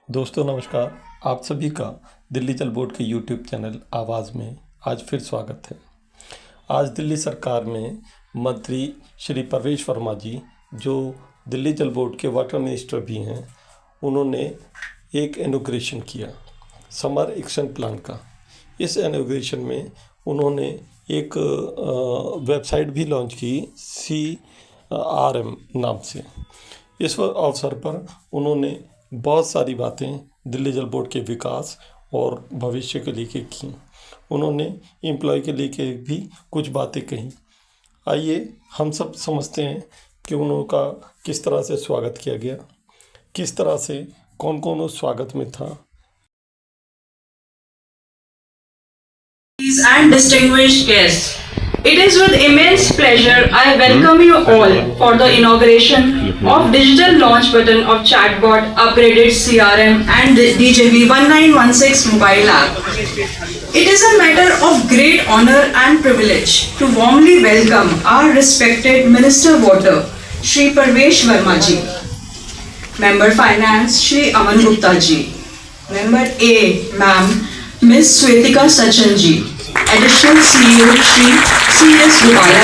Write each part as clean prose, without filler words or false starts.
दोस्तों नमस्कार। आप सभी का दिल्ली जल बोर्ड के यूट्यूब चैनल आवाज़ में आज फिर स्वागत है। आज दिल्ली सरकार में मंत्री श्री प्रवेश वर्मा जी, जो दिल्ली जल बोर्ड के वाटर मिनिस्टर भी हैं, उन्होंने एक इनॉग्रेशन किया समर एक्शन प्लान का। इस इनॉग्रेशन में उन्होंने एक वेबसाइट भी लॉन्च की CRM नाम से। इस अवसर पर उन्होंने बहुत सारी बातें दिल्ली जल बोर्ड के विकास और भविष्य के लेके की। उन्होंने एम्प्लॉय के लेके भी कुछ बातें कही। आइए हम सब समझते हैं कि उनका किस तरह से स्वागत किया गया, किस तरह से कौन कौन उस स्वागत में था। And distinguished guests, it is with immense pleasure I welcome you all for the inauguration of digital launch button of chatbot, upgraded CRM and DJB 1916 mobile app. It is a matter of great honor and privilege to warmly welcome our respected Minister Water, Shri Pravesh Verma ji, Member Finance, Shri Aman Gupta ji, Member A, Ma'am, Ms. Swetika Sachin ji, Additional CEO Shri C.S. Gopala.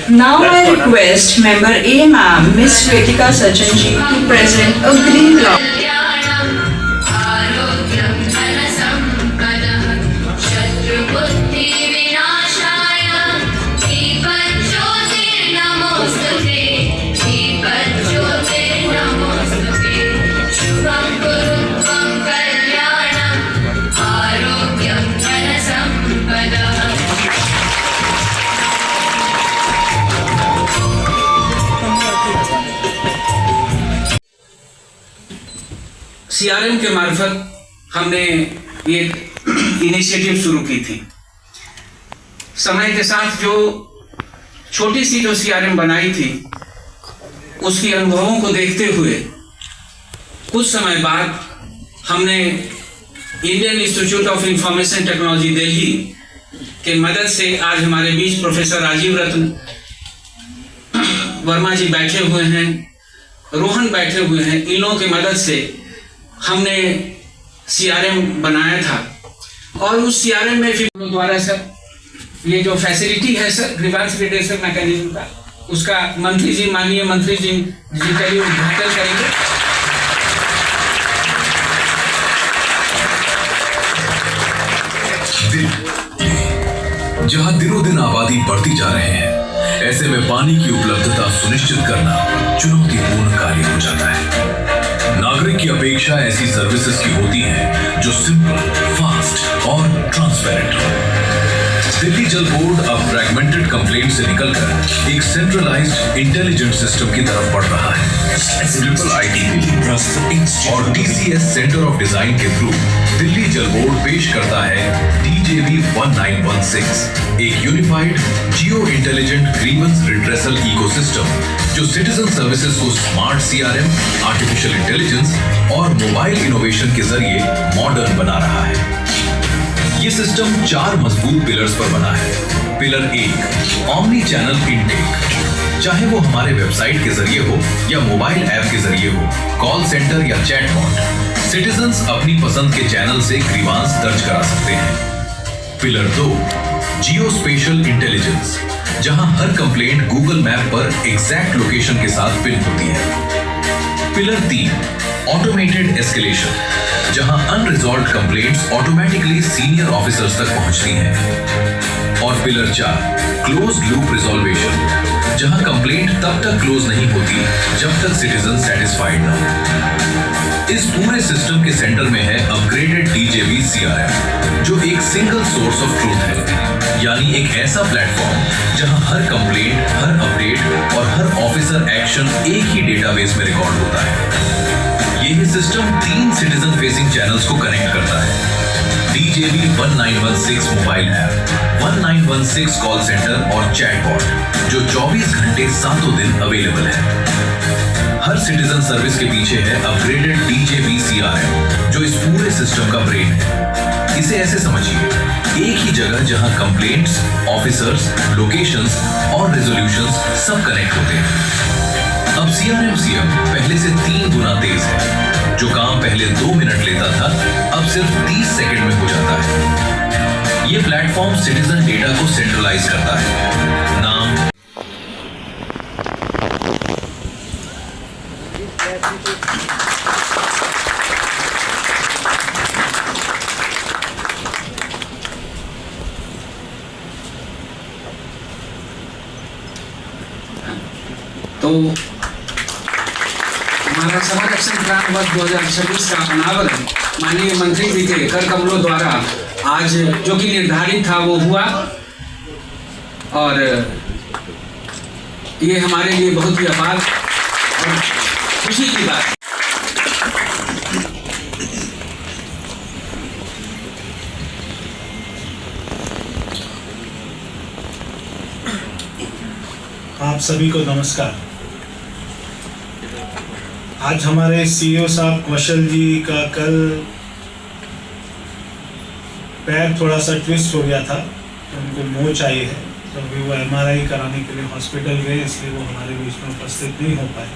Now I request Member A, Ma'am, Ms. Swetika Sachin ji to present a green law. CRM के मार्फत हमने एक initiative शुरू की थी। समय के साथ जो छोटी सी जो CRM बनाई थी, उसके अनुभवों को देखते हुए कुछ समय बाद हमने Indian institute of information technology Delhi के मदद से आज हमारे बीच प्रोफेसर राजीव रत्न वर्मा जी बैठे हुए हैं, रोहन बैठे हुए हैं। इन लोगों की मदद से हमने CRM बनाया था और उस CRM में फिर द्वारा सर ये जो फैसिलिटी है सर ग्रीवेंस रिड्रेसल मैकेनिज्म का, उसका मंत्री जी, माननीय मंत्री जी का भी उद्घाटन करेंगे। जहां दिनों दिन आबादी बढ़ती जा रहे हैं, ऐसे में पानी की उपलब्धता सुनिश्चित करना चुनौतीपूर्ण कार्य हो जाता है। नागरिक की अपेक्षा ऐसी सर्विसेज की होती है जो सिंपल, फास्ट और ट्रांसपेरेंट हो। दिल्ली जल बोर्ड अब फ्रैगमेंटेड कंप्लेंट से निकलकर एक सेंट्रलाइज्ड इंटेलिजेंट सिस्टम की तरफ बढ़ रहा है। ट्रिपल ITP और TCS सेंटर ऑफ डिजाइन के थ्रू दिल्ली जल बोर्ड पेश करता है DJB 1916, एक यूनिफाइड जियो इंटेलिजेंट ग्रीवेंस रिड्रेसल इकोसिस्टम जो सिटीजन सर्विसेज को स्मार्ट CRM, आर्टिफिशियल इंटेलिजेंस और मोबाइल इनोवेशन के जरिए मॉडर्न बना रहा है। ये सिस्टम 4 मजबूत पिलर्स पर बना है। Pillar 1, omni channel intake. चाहे वो हमारे वेबसाइट के जरिए हो या मोबाइल ऐप के जरिए हो, कॉल सेंटर या चैटबॉट, सिटीजन्स अपनी पसंद के चैनल से ग्रीवांस दर्ज करा सकते हैं। पिलर 2, जियो स्पेशल इंटेलिजेंस, जहां हर कंप्लेंट गूगल मैप पर एग्जैक्ट लोकेशन के साथ पिन होती है। पिलर 3, ऑटोमेटेड एस्केलेशन, जहां unresolved complaints automatically senior officers तक पहुंचती हैं। और पिलर 4, क्लोज्ड लूप रिजॉल्वेशन, जहां कंप्लेंट तब तक क्लोज नहीं होती जब तक सिटीजन सेटिस्फाइड ना हो। इस पूरे सिस्टम के सेंटर में है अपग्रेडेड DJB CRM, जो एक सिंगल सोर्स ऑफ ट्रूथ है, यानी एक ऐसा प्लेटफॉर्म जहां हर कंप्लेंट, हर अपडेट और हर ऑफिसर एक्शन एक ही डेटाबेस में रिकॉर्ड होता है। यह सिस्टम 3 सिटीजन फेसिंग चैनल्स को कनेक्ट करता है। DJB 1916 mobile app, 1916 call centre और चैटबॉट, जो 24 घंटे 7 दिन अवेलेबल है। हर सिटीजन सर्विस के पीछे है अपग्रेडेड DJB CRM, जो इस पूरे सिस्टम का ब्रेन है। इसे ऐसे समझिए, एक ही जगह जहां कंप्लेंट्स, ऑफिसर्स, लोकेशंस और रेजोल्यूशंस सब कनेक्ट होते हैं। अब CRM पहले से 3 गुना तेज है। जो काम पहले 2 मिनट लेता था अब सिर्फ 30 सेकंड में हो जाता है। ये प्लेटफॉर्म सिटीजन डेटा को सेंट्रलाइज करता है। नाम, तो हमारा सभा रक्षण प्लान वर्ष 2026 का अनावरण माननीय मंत्री जी के कर कमलों द्वारा आज जो कि निर्धारित था वो हुआ, और ये हमारे लिए बहुत ही अपार और खुशी की बात है। आप सभी को नमस्कार। आज हमारे सीईओ साहब कौशल जी का कल पैर थोड़ा सा ट्विस्ट हो गया था, तो उनको मोच आई है, तो अभी वो MRI कराने के लिए हॉस्पिटल गए, इसलिए वो हमारे बीच में उपस्थित नहीं हो पाए।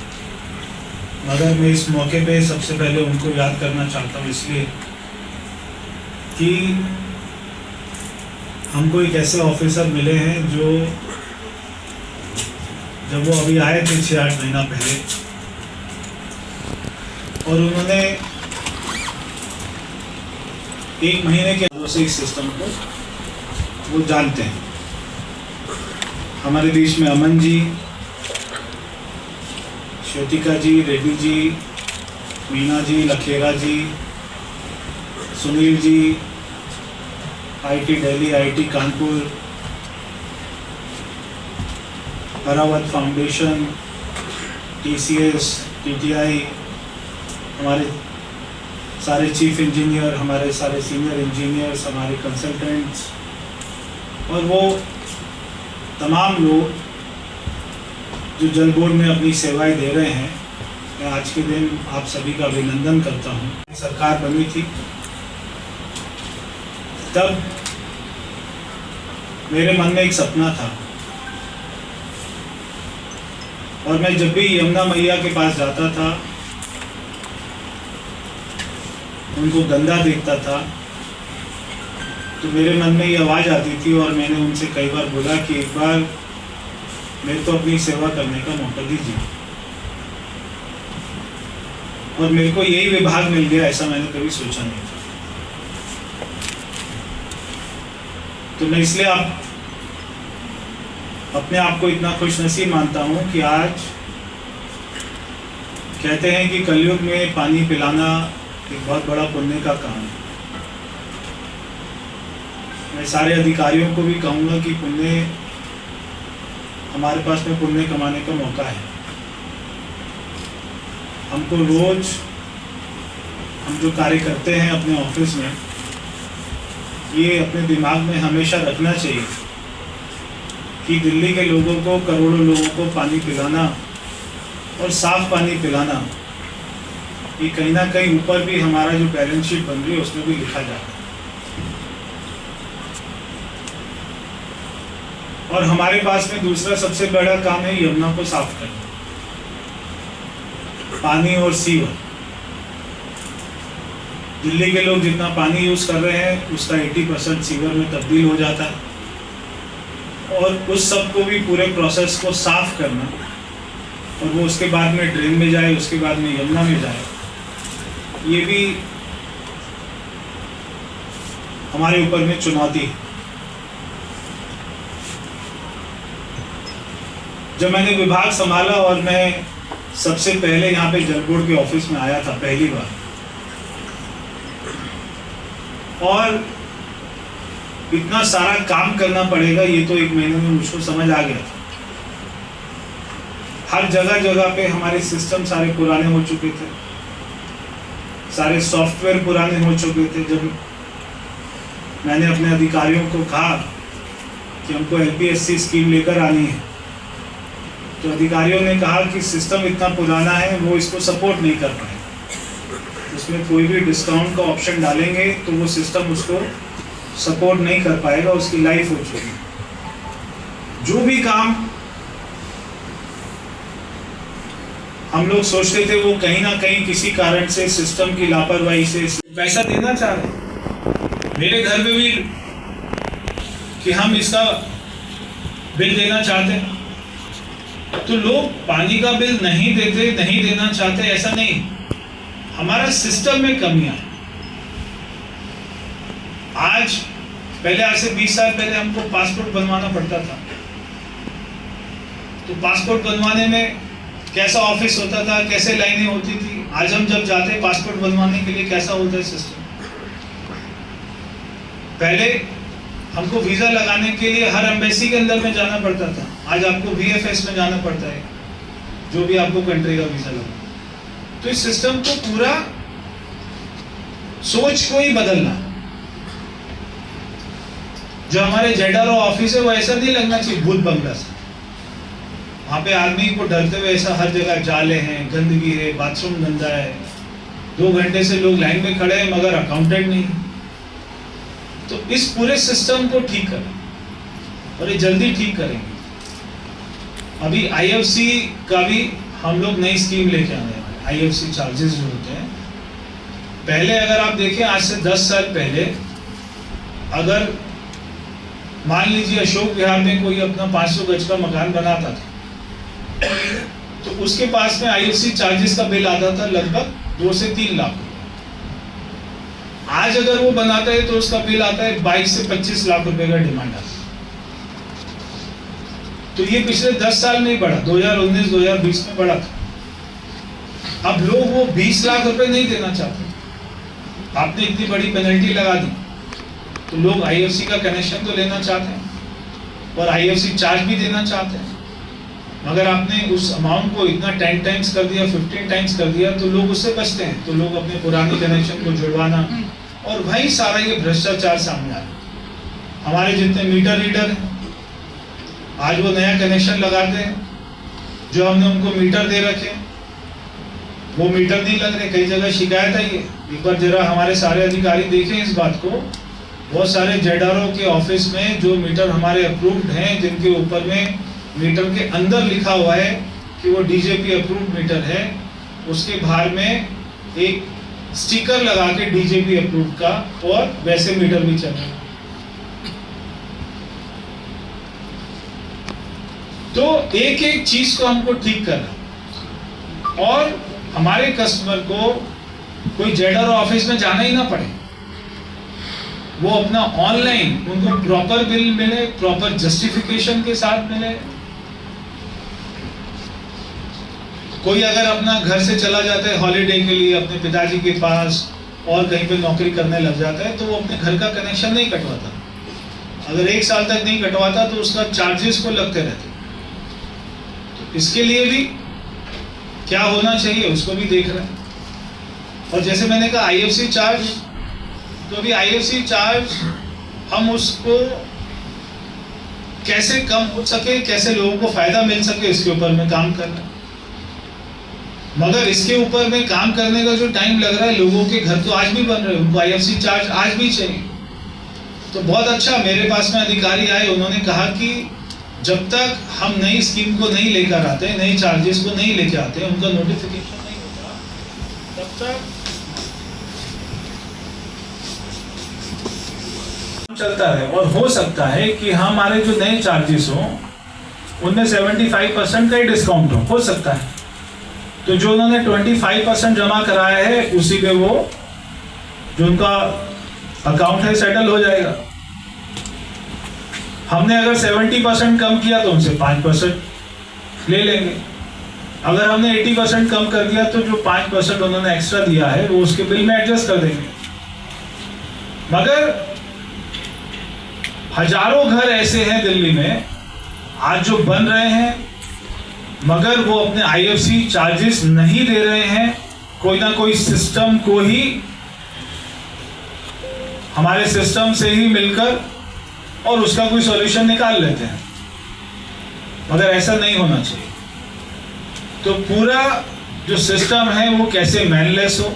मगर मैं इस मौके पे सबसे पहले उनको याद करना चाहता हूँ, इसलिए कि हमको एक ऐसे ऑफिसर मिले हैं जो जब वो अभी आए थे 6-8 महीना पहले, और उन्होंने 1 महीने के अंदर से इस सिस्टम को वो जानते हैं। हमारे देश में Aman ji, Shwetika ji, Reddy ji, Meena ji, Lakhera ji, Sunil ji, IIT Delhi, IIT Kanpur, Harawat foundation, TCS, TTI, हमारे सारे चीफ इंजीनियर, हमारे सारे सीनियर इंजीनियर्स, हमारे कंसल्टेंट्स और वो तमाम लोग जो जल बोर्ड में अपनी सेवाएं दे रहे हैं, मैं आज के दिन आप सभी का अभिनंदन करता हूँ। सरकार बनी थी तब मेरे मन में एक सपना था, और मैं जब भी यमुना मैया के पास जाता था, उनको गंदा देखता था, तो मेरे मन में ये आवाज़ आती थी, और मैंने उनसे कई बार बोला कि एक बार मेरे को अपनी सेवा करने का मौका दीजिए, और मेरे को यही विभाग मिल गया, ऐसा मैंने कभी सोचा नहीं था। तो मैं इसलिए अपने आप को इतना खुशनसीब मानता हूँ कि आज कहते हैं कि कलयुग में पानी पिलाना एक बहुत बड़ा पुण्य का काम है। मैं सारे अधिकारियों को भी कहूँगा कि पुण्य, हमारे पास में पुण्य कमाने का मौका है। हमको रोज हम जो कार्य करते हैं अपने ऑफिस में, ये अपने दिमाग में हमेशा रखना चाहिए कि दिल्ली के लोगों को, करोड़ों लोगों को पानी पिलाना और साफ पानी पिलाना, ये कहीं ना कहीं ऊपर भी हमारा जो बैलेंस शीट बन रही है उसमें भी लिखा जाता है। और हमारे पास में दूसरा सबसे बड़ा काम है यमुना को साफ करना, पानी और सीवर। दिल्ली के लोग जितना पानी यूज कर रहे हैं उसका 80% सीवर में तब्दील हो जाता है, और उस सब को भी पूरे प्रोसेस को साफ करना, और वो उसके बाद में ड्रेन में जाए, उसके बाद में यमुना में जाए, ये भी हमारे ऊपर में चुनौती है। जब मैंने विभाग संभाला और मैं सबसे पहले यहाँ पे जल बोर्ड के ऑफिस में आया था पहली बार, और इतना सारा काम करना पड़ेगा ये तो 1 महीने में मुझको समझ आ गया था। हर जगह जगह पे हमारे सिस्टम सारे पुराने हो चुके थे, सारे सॉफ्टवेयर पुराने हो चुके थे। जब मैंने अपने अधिकारियों को कहा कि हमको LPSC स्कीम लेकर आनी है, तो अधिकारियों ने कहा कि सिस्टम इतना पुराना है, वो इसको सपोर्ट नहीं कर पाए, उसमें कोई भी डिस्काउंट का ऑप्शन डालेंगे तो वो सिस्टम उसको सपोर्ट नहीं कर पाएगा, उसकी लाइफ हो चुकी। जो भी काम हम लोग सोचते थे वो कहीं ना कहीं किसी कारण से सिस्टम की लापरवाही से पैसा देना चाह रहे। मेरे घर में भी कि हम इसका बिल देना चाहते हैं, तो लोग पानी का बिल नहीं देते, नहीं देना चाहते, ऐसा नहीं। हमारा सिस्टम में कमियां है। आज से 20 साल पहले हमको पासपोर्ट बनवाना पड़ता था, तो पासपोर्ट बनवाने में कैसा ऑफिस होता था, कैसे लाइनें होती थी। आज हम जब जाते हैं पासपोर्ट बनवाने के लिए, कैसा होता है सिस्टम। पहले हमको वीजा लगाने के लिए हर एम्बेसी के अंदर में जाना पड़ता था, आज आपको VFS में जाना पड़ता है, जो भी आपको कंट्री का वीजा लगा। तो इस सिस्टम को पूरा सोच को ही बदलना। जो हमारे ZRO ऑफिस है वो ऐसा नहीं लगना चाहिए भूत बंगला से। वहां पे आदमी को डरते हुए ऐसा हर जगह जाले हैं, गंदगी है, बाथरूम गंदा है, 2 घंटे से लोग लाइन में खड़े हैं मगर अकाउंटेंट नहीं। तो इस पूरे सिस्टम को ठीक करें और ये जल्दी ठीक करेंगे। अभी IFC का भी हम लोग नई स्कीम लेके आने वाले। IFC चार्जेस जो होते हैं, पहले अगर आप देखें आज से 10 साल पहले, अगर मान लीजिए अशोक विहार में कोई अपना 500 गज का मकान बनाता था, तो उसके पास में IFC चार्जेस का बिल आता था लगभग 2 से 3 लाख। आज अगर वो बनाता है तो उसका बिल आता है 22 से 25 लाख रुपए का डिमांड आता है। तो ये पिछले 10 साल में ही बढ़ा, 2019-2020 में बढ़ा था। अब लोग वो 20 लाख रुपए नहीं देना चाहते। आपने इतनी बड़ी पेनल्टी लगा दी, तो लोग IFC का कनेक्शन तो लेना चाहते हैं और IFC चार्ज भी देना चाहते हैं। मगर आपने उस अमाउंट को इतना 10 टाइम्स कर दिया, 15 टाइम्स कर दिया, तो लोग उससे बचते हैं। तो लोग अपने पुराने कनेक्शन को जुड़वाना, और भाई सारा ये भ्रष्टाचार सामने आ रहा है। हमारे जितने मीटर रीडर हैं, आज वो नया कनेक्शन लगाते हैं, जो हमने उनको मीटर दे रखे, वो मीटर नहीं लग रहे। कई जगह शिकायत है। ये एक बार जरा हमारे सारे अधिकारी देखें इस बात को। बहुत सारे ZRO के ऑफिस में जो मीटर हमारे अप्रूव्ड हैं, जिनके ऊपर में मीटर के अंदर लिखा हुआ है कि वो DJP अप्रूव्ड मीटर है, उसके बाहर में एक स्टिकर लगा के DJP अप्रूव्ड का, और वैसे मीटर भी चल रहा है। तो एक एक चीज को हमको ठीक करना, और हमारे कस्टमर को कोई ZRO ऑफिस में जाना ही ना पड़े। वो अपना ऑनलाइन उनको प्रॉपर बिल मिले, प्रॉपर जस्टिफिकेशन के साथ मिले। कोई अगर अपना घर से चला जाता है हॉलीडे के लिए अपने पिताजी के पास, और कहीं पे नौकरी करने लग जाता है, तो वो अपने घर का कनेक्शन नहीं कटवाता। अगर 1 साल तक नहीं कटवाता तो उसका चार्जेस को लगते रहते। तो इसके लिए भी क्या होना चाहिए उसको भी देख रहे हैं। और जैसे मैंने कहा IFC चार्ज, तो अभी IFC चार्ज हम उसको कैसे कम हो सके, कैसे लोगों को फायदा मिल सके, इसके ऊपर में काम कर रहे हैं। मगर इसके ऊपर में काम करने का जो टाइम लग रहा है, लोगों के घर तो आज भी बन रहे हैं, उनको IFC चार्ज आज भी चाहिए। तो बहुत अच्छा, मेरे पास में अधिकारी आए, उन्होंने कहा कि जब तक हम नई स्कीम को नहीं लेकर आते, नई चार्जेस को नहीं लेके आते, उनका नोटिफिकेशन नहीं होता, तब तक चलता है। और हो सकता है कि हमारे जो नए चार्जेस हों उनमें 75% का ही डिस्काउंट हो सकता है। तो जो उन्होंने 25% जमा कराया है, उसी पे वो जो उनका अकाउंट है सेटल हो जाएगा। हमने अगर 70% कम किया तो उनसे 5% ले लेंगे। अगर हमने 80% कम कर दिया तो जो 5% उन्होंने एक्स्ट्रा दिया है वो उसके बिल में एडजस्ट कर देंगे। मगर हजारों घर ऐसे हैं दिल्ली में आज जो बन रहे हैं, मगर वो अपने IFC चार्जेस नहीं दे रहे हैं। कोई ना कोई सिस्टम को ही, हमारे सिस्टम से ही मिलकर और उसका कोई सॉल्यूशन निकाल लेते हैं, मगर ऐसा नहीं होना चाहिए। तो पूरा जो सिस्टम है वो कैसे मैनलेस हो,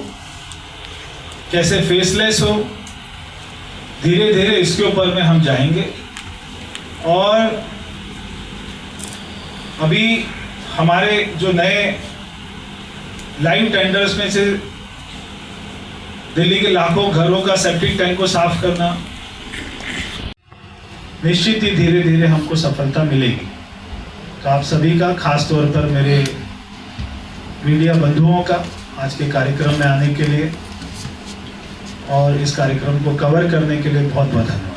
कैसे फेसलेस हो, धीरे धीरे इसके ऊपर में हम जाएंगे। और अभी हमारे जो नए लाइव टेंडर्स में से दिल्ली के लाखों घरों का सेप्टिक टैंक को साफ करना, निश्चित ही धीरे धीरे हमको सफलता मिलेगी। तो आप सभी का, खास तौर पर मेरे मीडिया बंधुओं का आज के कार्यक्रम में आने के लिए और इस कार्यक्रम को कवर करने के लिए बहुत बहुत धन्यवाद।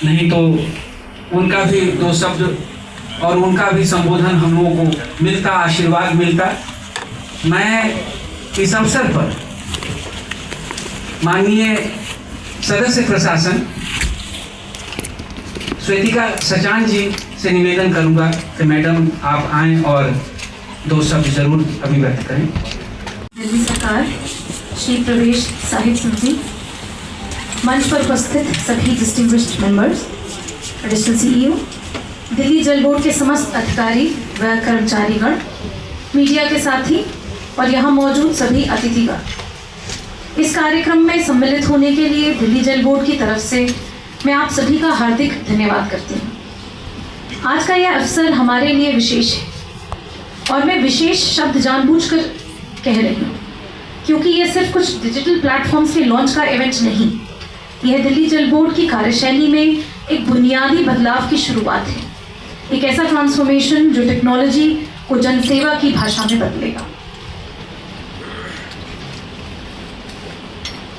नहीं तो उनका भी दो शब्द और उनका भी संबोधन हम लोगों को मिलता, आशीर्वाद मिलता। मैं इस अवसर पर माननीय सदस्य प्रशासन श्वेतिका सचान जी से निवेदन करूंगा कि मैडम आप आएं और दो शब्द जरूर अभिव्यक्त करें। दिल्ली सरकार, श्री प्रवेश साहिब सिंह जी, मंच पर उपस्थित सभी distinguished members, additional CEO, Delhi जल बोर्ड के समस्त अधिकारी व कर्मचारीगण, मीडिया के साथी और यहाँ मौजूद सभी अतिथिगण, इस कार्यक्रम में सम्मिलित होने के लिए दिल्ली जल बोर्ड की तरफ से मैं आप सभी का हार्दिक धन्यवाद करती हूँ। आज का यह अवसर हमारे लिए विशेष है और मैं विशेष शब्द जानबूझकर कह रही हूँ क्योंकि यह सिर्फ कुछ डिजिटल प्लेटफॉर्म्स के लॉन्च का इवेंट नहीं, यह दिल्ली जल बोर्ड की कार्यशैली में एक बुनियादी बदलाव की शुरुआत है। एक ऐसा ट्रांसफॉर्मेशन जो टेक्नोलॉजी को जनसेवा की भाषा में बदलेगा।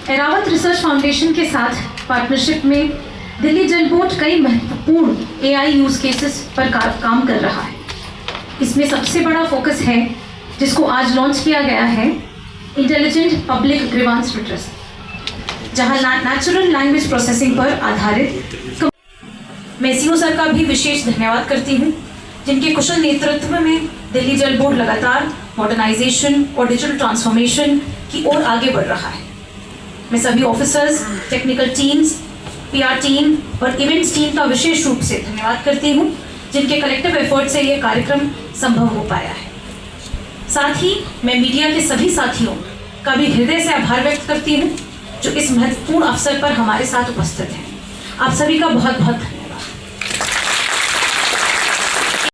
एरावत रिसर्च फाउंडेशन के साथ पार्टनरशिप में दिल्ली जल बोर्ड कई महत्वपूर्ण AI यूज केसेस पर काम कर रहा है। इसमें सबसे बड़ा फोकस है, जिसको आज लॉन्च किया गया है, इंटेलिजेंट पब्लिक ग्रीवांस रिड्रेस, जहां नेचुरल लैंग्वेज प्रोसेसिंग पर आधारित। मैं सीओ सर का भी विशेष धन्यवाद करती हूं, जिनके कुशल नेतृत्व में दिल्ली जल बोर्ड लगातार मॉडर्नाइजेशन और डिजिटल ट्रांसफॉर्मेशन की ओर आगे बढ़ रहा है। मैं सभी officers, technical teams, PR team और इवेंट्स टीम का विशेष रूप से धन्यवाद करती हूं, जिनके कलेक्टिव एफर्ट से यह कार्यक्रम संभव हो पाया है। साथ ही मैं मीडिया के सभी साथियों का भी हृदय से आभार व्यक्त करती हूं, जो इस महत्वपूर्ण अवसर पर हमारे साथ उपस्थित हैं। आप सभी का बहुत बहुत